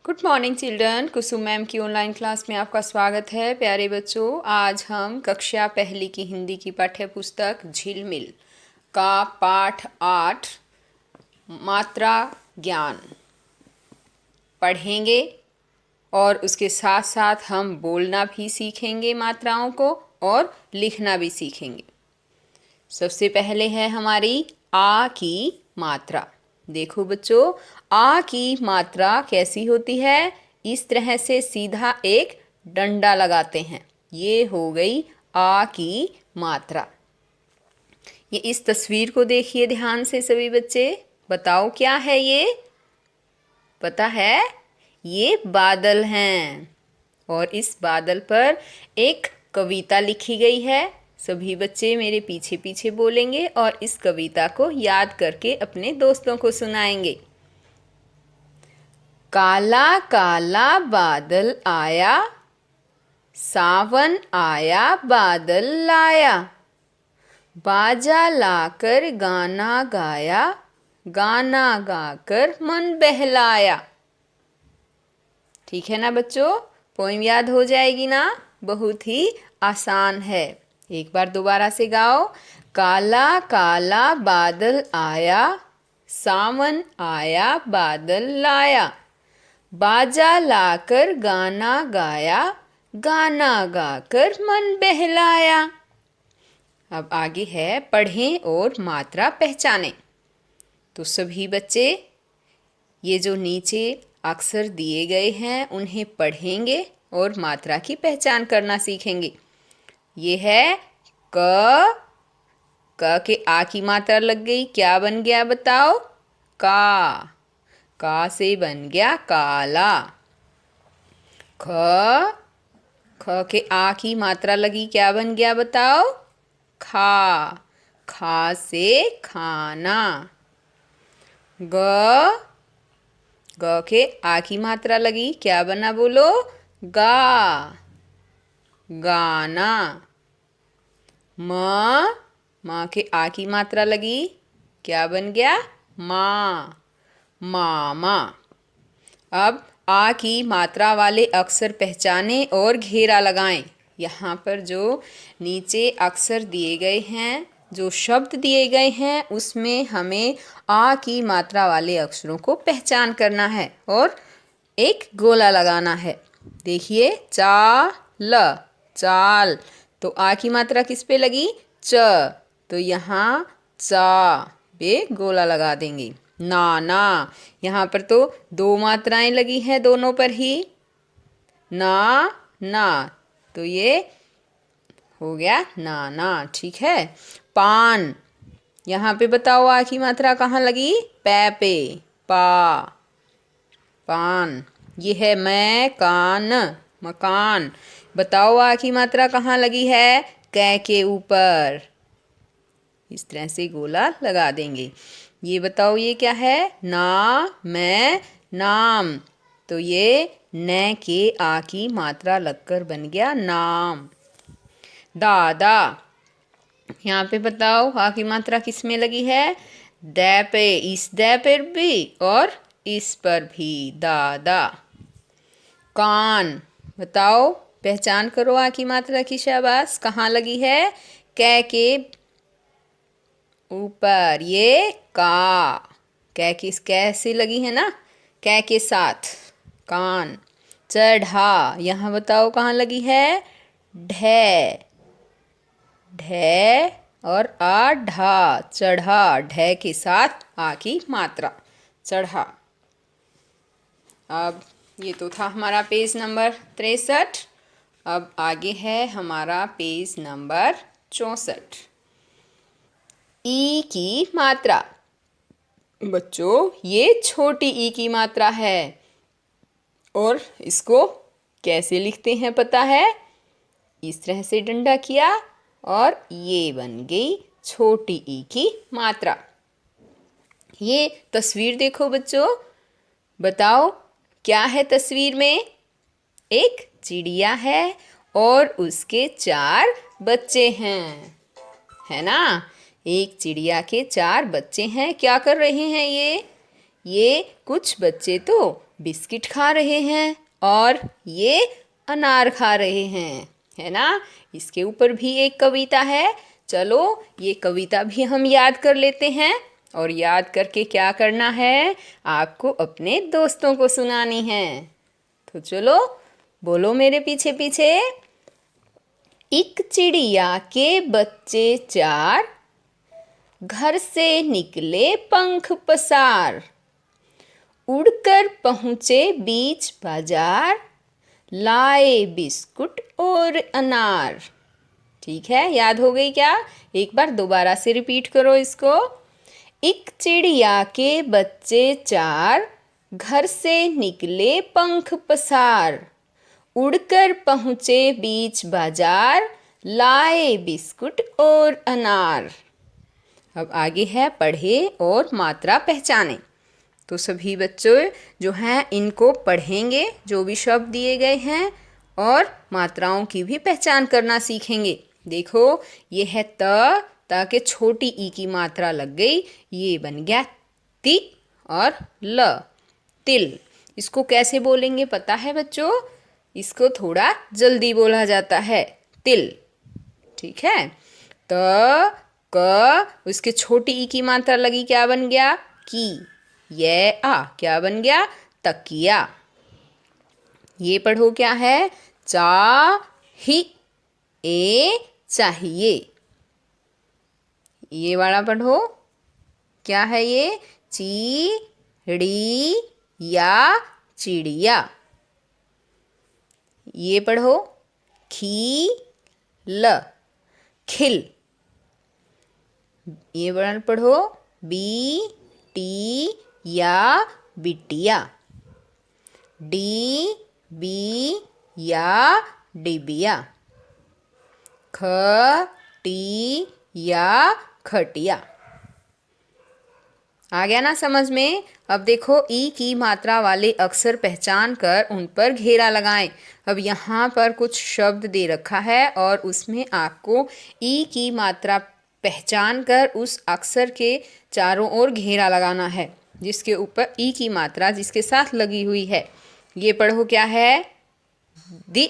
Good morning children. Kusum ma'am की online class में आपका स्वागत है। प्यारे बच्चों, आज हम कक्षा पहली की हिंदी की पाठ्य पुस्तक झिलमिल का पाठ 8 मात्रा ज्ञान पढ़ेंगे और उसके साथ साथ हम बोलना भी सीखेंगे मात्राओं को और लिखना भी सीखेंगे। सबसे पहले है हमारी आ की मात्रा। देखो बच्चों, आ की मात्रा कैसी होती है। इस तरह से सीधा एक डंडा लगाते हैं। ये हो गई आ की मात्रा। ये इस तस्वीर को देखिए ध्यान से सभी बच्चे। बताओ क्या है ये? पता है? ये बादल हैं और इस बादल पर एक कविता लिखी गई है। सभी बच्चे मेरे पीछे पीछे बोलेंगे और इस कविता को याद करके अपने दोस्तों को सुनाएंगे। काला काला बादल आया, सावन आया बादल लाया, बाजा लाकर गाना गाया, गाना गाकर मन बहलाया। ठीक है ना बच्चों? पोइम याद हो जाएगी ना? बहुत ही आसान है। एक बार दोबारा से गाओ। काला काला बादल आया, सावन आया बादल लाया, बाजा लाकर गाना गाया, गाना गाकर मन बहलाया। अब आगे है पढ़ें और मात्रा पहचानें। तो सभी बच्चे ये जो नीचे अक्षर दिए गए हैं उन्हें पढ़ेंगे और मात्रा की पहचान करना सीखेंगे। ये है क के आ की मात्रा लग गई, क्या बन गया बताओ? का से बन गया काला। ख के आ की मात्रा लगी, क्या बन गया बताओ? खा से खाना। ग के आ की मात्रा लगी, क्या बना बोलो? गाना। माँ के आ की मात्रा लगी, क्या बन गया? मामा। अब आ की मात्रा वाले अक्षर पहचानें और घेरा लगाएं। यहाँ पर जो नीचे अक्षर दिए गए हैं, जो शब्द दिए गए हैं, उसमें हमें आ की मात्रा वाले अक्षरों को पहचान करना है और एक गोला लगाना है। देखिए, चाल। तो आ की मात्रा किस पे लगी? च। तो यहाँ चा पे गोला लगा देंगे। नाना, यहाँ पर तो दो मात्राएं लगी हैं दोनों पर ही। ना, तो ये हो गया नाना। ठीक है। पान, यहाँ पे बताओ आ की मात्रा कहाँ लगी? पै पे। पान। ये है मकान। बताओ आ की मात्रा कहाँ लगी है? कै के ऊपर। इस तरह से गोला लगा देंगे। ये बताओ ये क्या है? नाम। तो ये न के आ की मात्रा लगकर बन गया नाम। दादा, यहाँ पे बताओ आ की मात्रा किस में लगी है? दै पे। इस दै पर भी और इस पर भी। दादा। कान, बताओ पहचान करो आ की मात्रा की। शाबाश। कहाँ लगी है? कै के ऊपर। ये कै किस कैसे लगी है ना? कै के साथ। कान। चढ़ा, यहाँ बताओ कहाँ लगी है? ढै और ढा। चढ़ा, ढै के साथ आ की मात्रा। चढ़ा। अब ये तो था हमारा पेज नंबर 63। अब आगे है हमारा पेज नंबर 64। ई की मात्रा। बच्चों, ये छोटी ई की मात्रा है और इसको कैसे लिखते हैं पता है? इस तरह से डंडा किया और ये बन गई छोटी ई की मात्रा। ये तस्वीर देखो बच्चों, बताओ क्या है तस्वीर में? एक चिड़िया है और उसके 4 बच्चे हैं, है ना? एक चिड़िया के 4 बच्चे हैं। क्या कर रहे हैं ये कुछ बच्चे तो बिस्किट खा रहे हैं और ये अनार खा रहे हैं, है ना। इसके ऊपर भी एक कविता है। चलो ये कविता भी हम याद कर लेते हैं और याद करके क्या करना है, आपको अपने दोस्तों को सुनानी है। तो चलो बोलो मेरे पीछे पीछे। एक चिड़िया के बच्चे चार, घर से निकले पंख पसार, उड़कर पहुँचे बीच बाजार, लाए बिस्कुट और अनार। ठीक है, याद हो गई क्या? एक बार दोबारा से रिपीट करो इसको। एक चिड़िया के बच्चे चार, घर से निकले पंख पसार, उड़कर पहुँचे बीच बाजार, लाए बिस्कुट और अनार। अब आगे है पढ़े और मात्रा पहचाने। तो सभी बच्चों जो हैं इनको पढ़ेंगे, जो भी शब्द दिए गए हैं, और मात्राओं की भी पहचान करना सीखेंगे। देखो ये है त के छोटी ई की मात्रा लग गई, ये बन गया ति और ल, तिल। इसको कैसे बोलेंगे पता है बच्चों? इसको थोड़ा जल्दी बोला जाता है, तिल। ठीक है, त क, उसके छोटी ई की मात्रा लगी, क्या बन गया? की। ये आ, क्या बन गया? तकिया। ये पढ़ो क्या है? चा ही ए चाहिए। ये वाला पढ़ो, क्या है ये? ची ड़ी या चिड़िया। ये पढ़ो खी ल, खिल। ये वाला पढ़ो बी टी या बिटिया, डी बी या डिबिया, ख टी या खटिया। आ गया ना समझ में? अब देखो ई की मात्रा वाले अक्षर पहचान कर उन पर घेरा लगाएं। अब यहाँ पर कुछ शब्द दे रखा है और उसमें आपको ई की मात्रा पहचान कर उस अक्षर के चारों ओर घेरा लगाना है, जिसके ऊपर ई की मात्रा जिसके साथ लगी हुई है। ये पढ़ो क्या है? दि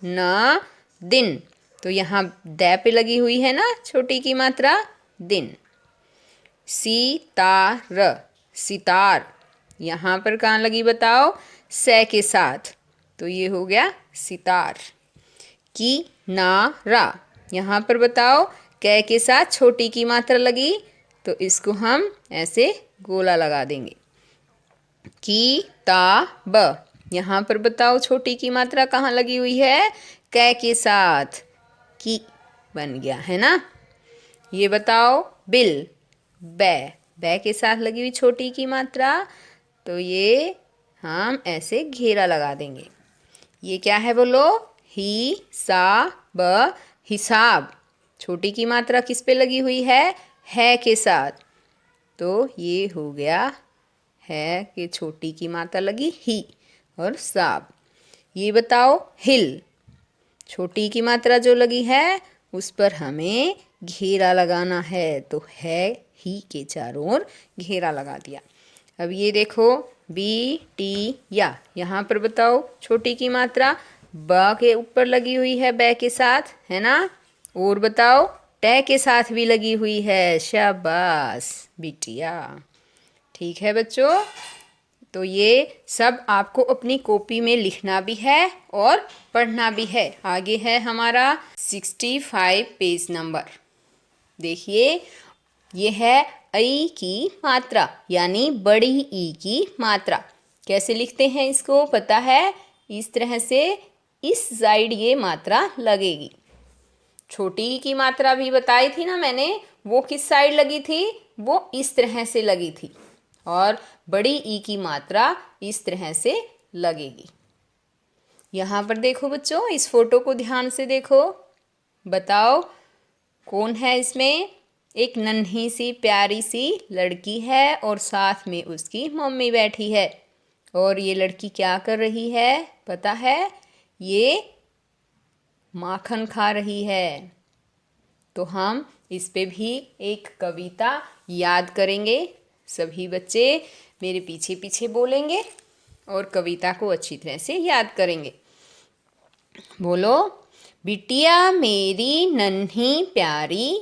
न दिन। तो यहाँ दै पे लगी हुई है ना छोटी की मात्रा, दिन। सितार, सितार। यहाँ पर कहाँ लगी बताओ? से के साथ, तो ये हो गया सितार। किनारा, यहाँ पर बताओ कै के साथ छोटी की मात्रा लगी, तो इसको हम ऐसे गोला लगा देंगे। किताब, यहाँ पर बताओ छोटी की मात्रा कहाँ लगी हुई है? कै के साथ, की बन गया, है ना। ये बताओ बिल, बै के साथ लगी हुई छोटी की मात्रा, तो ये हम ऐसे घेरा लगा देंगे। ये क्या है बोलो? ही सा ब, हिसाब। छोटी की मात्रा किस पे लगी हुई है के साथ, तो ये हो गया है कि छोटी की मात्रा लगी ही और साब। ये बताओ हिल, छोटी की मात्रा जो लगी है उस पर हमें घेरा लगाना है, तो है ही के चारों ओर घेरा लगा दिया। अब ये देखो बी टी या, यहाँ पर बताओ छोटी की मात्रा ब के ऊपर लगी हुई है, बै के साथ, है ना। और बताओ टे के साथ भी लगी हुई है, शाबाश बिटिया। ठीक है बच्चों, तो ये सब आपको अपनी कॉपी में लिखना भी है और पढ़ना भी है। आगे है हमारा 65 पेज नंबर। देखिए ये है ई की मात्रा, यानी बड़ी ई की मात्रा। कैसे लिखते हैं इसको पता है? इस तरह से इस साइड ये मात्रा लगेगी। छोटी ई की मात्रा भी बताई थी ना मैंने, वो किस साइड लगी थी? वो इस तरह से लगी थी। और बड़ी ई की मात्रा इस तरह से लगेगी। यहाँ पर देखो बच्चों, इस फोटो को ध्यान से देखो। बताओ कौन है इसमें? एक नन्ही सी प्यारी सी लड़की है और साथ में उसकी मम्मी बैठी है। और ये लड़की क्या कर रही है पता है? ये माखन खा रही है। तो हम इस पे भी एक कविता याद करेंगे। सभी बच्चे मेरे पीछे पीछे बोलेंगे और कविता को अच्छी तरह से याद करेंगे। बोलो, बिटिया मेरी नन्ही प्यारी,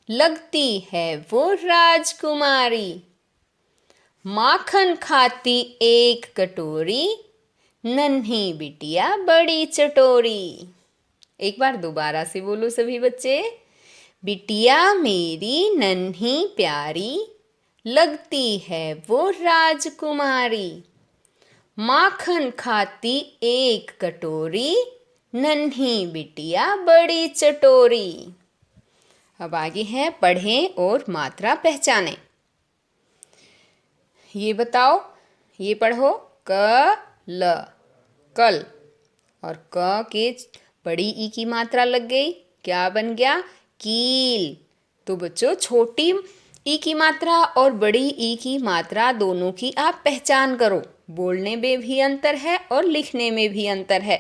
लगती है वो राजकुमारी, माखन खाती एक कटोरी, नन्ही बिटिया बड़ी चटोरी। एक बार दोबारा से बोलो सभी बच्चे। बिटिया मेरी नन्ही प्यारी, लगती है वो राजकुमारी, माखन खाती एक कटोरी, नन्ही बिटिया बड़ी चटोरी। अब आगे है पढ़ें और मात्रा पहचानें। ये बताओ, ये पढ़ो, क ल कल, और क के बड़ी ई की मात्रा लग गई, क्या बन गया? कील। तो बच्चों, छोटी ई की मात्रा और बड़ी ई की मात्रा दोनों की आप पहचान करो। बोलने में भी अंतर है और लिखने में भी अंतर है।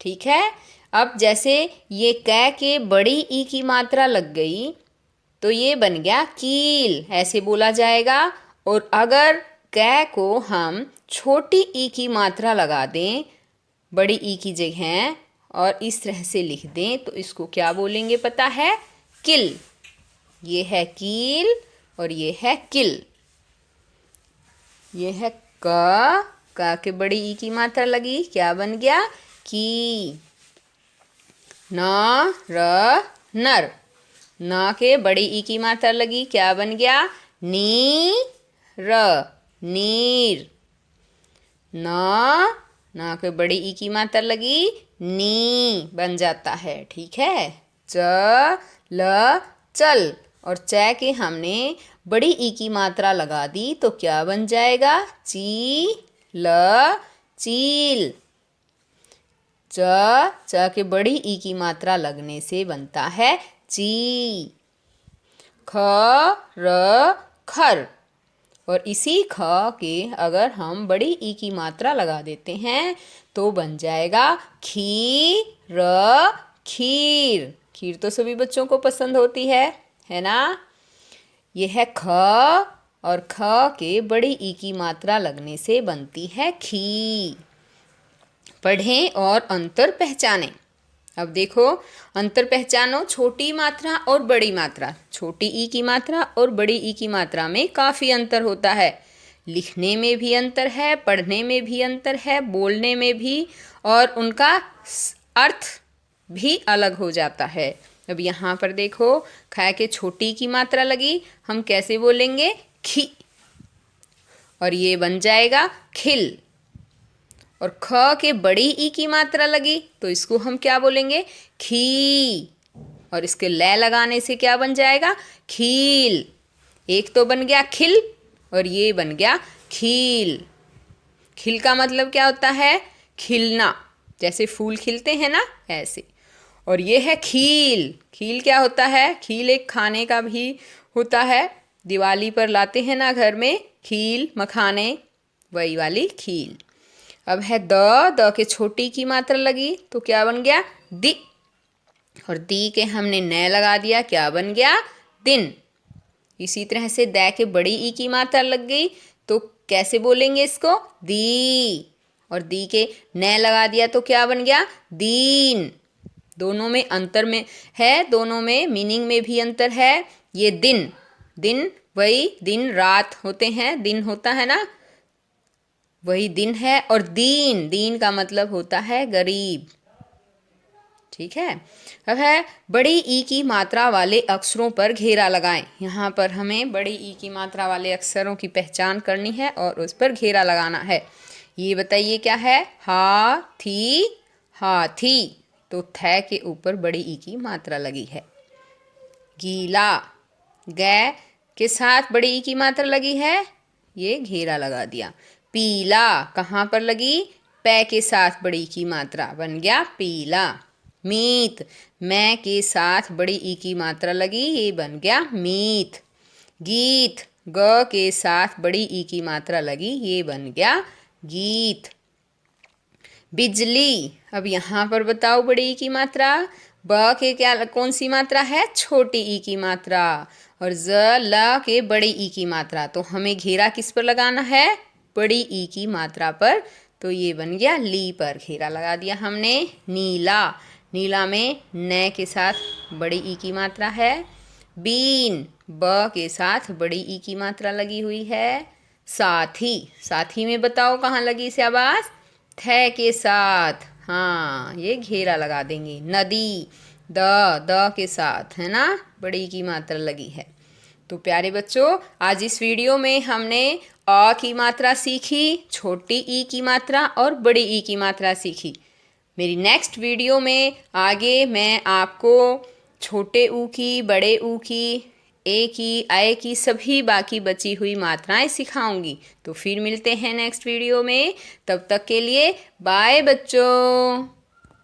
ठीक है। अब जैसे ये कै के बड़ी ई की मात्रा लग गई तो ये बन गया कील, ऐसे बोला जाएगा। और अगर कै को हम छोटी ई की मात्रा लगा दें बड़ी ई की जगह और इस तरह से लिख दें तो इसको क्या बोलेंगे पता है? किल। ये है कील और ये है किल। ये है क के बड़ी ई की मात्रा लगी, क्या बन गया? की। न र नर, न के बड़ी ई की मात्रा लगी, क्या बन गया? नी र नीर। न के बड़ी ई की मात्रा लगी, नी बन जाता है। ठीक है। च ल चल, और च के हमने बड़ी ई की मात्रा लगा दी तो क्या बन जाएगा? ची ल चील। च के बड़ी ई की मात्रा लगने से बनता है ची। ख र खर, और इसी ख के अगर हम बड़ी ई की मात्रा लगा देते हैं तो बन जाएगा खी र खीर। खीर तो सभी बच्चों को पसंद होती है ना? यह है ख, और ख के बड़ी ई की मात्रा लगने से बनती है खी। पढ़ें और अंतर पहचानें। अब देखो, अंतर पहचानो, छोटी मात्रा और बड़ी मात्रा। छोटी ई की मात्रा और बड़ी ई की मात्रा में काफ़ी अंतर होता है। लिखने में भी अंतर है, पढ़ने में भी अंतर है, बोलने में भी, और उनका अर्थ भी अलग हो जाता है। अब यहाँ पर देखो, ख के छोटी की मात्रा लगी, हम कैसे बोलेंगे? खी, और ये बन जाएगा खिल। और ख के बड़ी ई की मात्रा लगी तो इसको हम क्या बोलेंगे? खी, और इसके ल लगाने से क्या बन जाएगा? खील। एक तो बन गया खिल और ये बन गया खील। खिल का मतलब क्या होता है? खिलना, जैसे फूल खिलते हैं ना, ऐसे। और ये है खील। खील क्या होता है? खील एक खाने का भी होता है, दिवाली पर लाते हैं ना घर में खील मखाने, वही वाली खील। अब है द के छोटी की मात्रा लगी तो क्या बन गया? दि, और दी के हमने न लगा दिया, क्या बन गया? दिन। इसी तरह से द के बड़ी ई की मात्रा लग गई तो कैसे बोलेंगे इसको? दी, और दी के न लगा दिया तो क्या बन गया? दीन। दोनों में अंतर में है, दोनों में मीनिंग में भी अंतर है। ये दिन, दिन वही दिन रात होते हैं, दिन होता है ना, वही दिन है। और दीन, दीन का मतलब होता है गरीब। ठीक है। अब है बड़ी ई की मात्रा वाले अक्षरों पर घेरा लगाएं। यहाँ पर हमें बड़ी ई की मात्रा वाले अक्षरों की पहचान करनी है और उस पर घेरा लगाना है। ये बताइए क्या है? हाथी, हाथी, तो थ के ऊपर बड़ी ई की मात्रा लगी है। गीला, ग के साथ बड़ी ई की मात्रा लगी है, ये घेरा लगा दिया। पीला कहाँ पर लगी? पै के साथ बड़ी की मात्रा, बन गया पीला। मीत, मैं के साथ बड़ी ई की मात्रा लगी, ये बन गया मीत। गीत, ग के साथ बड़ी ई की मात्रा लगी, ये बन गया गीत। बिजली, अब यहाँ पर बताओ बड़ी ई की मात्रा। ब के क्या कौन सी मात्रा है? छोटी ई की मात्रा। और ज ल के बड़ी ई की मात्रा, तो हमें घेरा किस पर लगाना है? बड़ी ई की मात्रा पर, तो ये बन गया ली पर, घेरा लगा दिया हमने। नीला, नीला में न के साथ बड़ी ई की मात्रा है। बीन, ब के साथ बड़ी ई की मात्रा लगी हुई है। साथी, साथी में बताओ कहाँ लगी शाबाश, थ के साथ, हाँ ये घेरा लगा देंगे। नदी, द के साथ, है ना, बड़ी ई की मात्रा लगी है। तो प्यारे बच्चों, आज इस वीडियो में हमने अ की मात्रा सीखी, छोटी ई की मात्रा और बड़ी ई की मात्रा सीखी। मेरी नेक्स्ट वीडियो में आगे मैं आपको छोटे ऊ की, बड़े ऊ की, ए की, आय की, सभी बाकी बची हुई मात्राएं सिखाऊंगी। तो फिर मिलते हैं नेक्स्ट वीडियो में, तब तक के लिए बाय बच्चों।